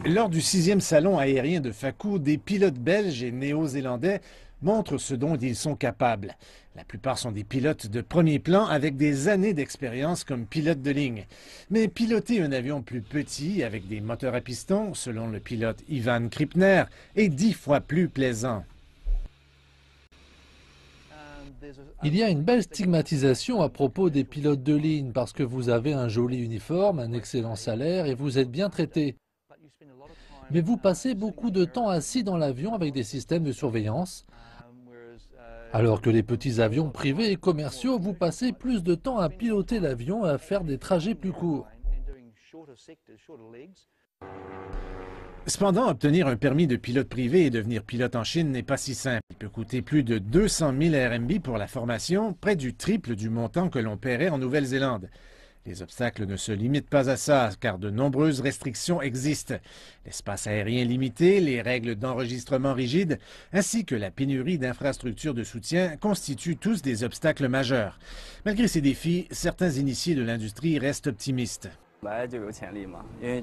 Lors du 6e salon aérien de Fakou, des pilotes belges et néo-zélandais montrent ce dont ils sont capables. La plupart sont des pilotes de premier plan avec des années d'expérience comme pilote de ligne. Mais piloter un avion plus petit avec des moteurs à piston, selon le pilote Ivan Kripner, est 10 fois plus plaisant. Il y a une belle stigmatisation à propos des pilotes de ligne parce que vous avez un joli uniforme, un excellent salaire et vous êtes bien traité. Mais vous passez beaucoup de temps assis dans l'avion avec des systèmes de surveillance, alors que les petits avions privés et commerciaux, vous passez plus de temps à piloter l'avion et à faire des trajets plus courts. Cependant, obtenir un permis de pilote privé et devenir pilote en Chine n'est pas si simple. Il peut coûter plus de 200 000 RMB pour la formation, près du triple du montant que l'on paierait en Nouvelle-Zélande. Les obstacles ne se limitent pas à ça, car de nombreuses restrictions existent. L'espace aérien limité, les règles d'enregistrement rigides, ainsi que la pénurie d'infrastructures de soutien constituent tous des obstacles majeurs. Malgré ces défis, certains initiés de l'industrie restent optimistes.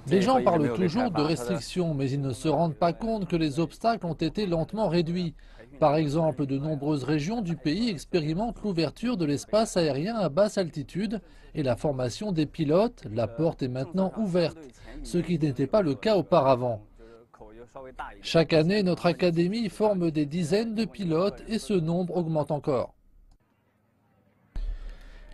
Les gens parlent toujours de restrictions, mais ils ne se rendent pas compte que les obstacles ont été lentement réduits. Par exemple, de nombreuses régions du pays expérimentent l'ouverture de l'espace aérien à basse altitude et la formation des pilotes, la porte est maintenant ouverte, ce qui n'était pas le cas auparavant. Chaque année, notre académie forme des dizaines de pilotes et ce nombre augmente encore.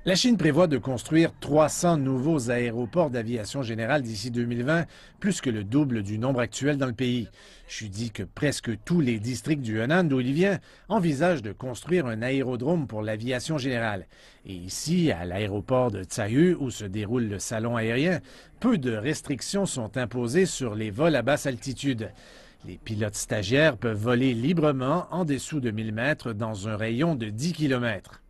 La Chine prévoit de construire 300 nouveaux aéroports d'aviation générale d'ici 2020, plus que le double du nombre actuel dans le pays. Je dis que presque tous les districts du Henan, d'où il vient, envisagent de construire un aérodrome pour l'aviation générale. Et ici, à l'aéroport de Tsayu, où se déroule le salon aérien, peu de restrictions sont imposées sur les vols à basse altitude. Les pilotes stagiaires peuvent voler librement en dessous de 1000 mètres dans un rayon de 10 km.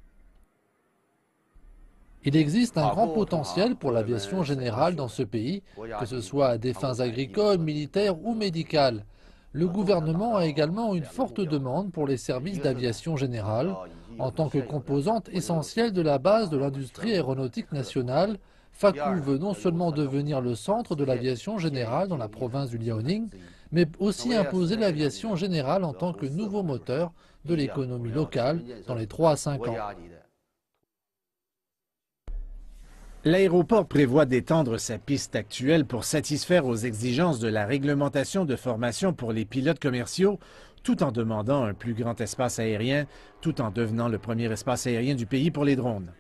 Il existe un grand potentiel pour l'aviation générale dans ce pays, que ce soit à des fins agricoles, militaires ou médicales. Le gouvernement a également une forte demande pour les services d'aviation générale. En tant que composante essentielle de la base de l'industrie aéronautique nationale, Fakou veut non seulement devenir le centre de l'aviation générale dans la province du Liaoning, mais aussi imposer l'aviation générale en tant que nouveau moteur de l'économie locale dans les 3 à 5 ans. L'aéroport prévoit d'étendre sa piste actuelle pour satisfaire aux exigences de la réglementation de formation pour les pilotes commerciaux, tout en demandant un plus grand espace aérien, tout en devenant le premier espace aérien du pays pour les drones.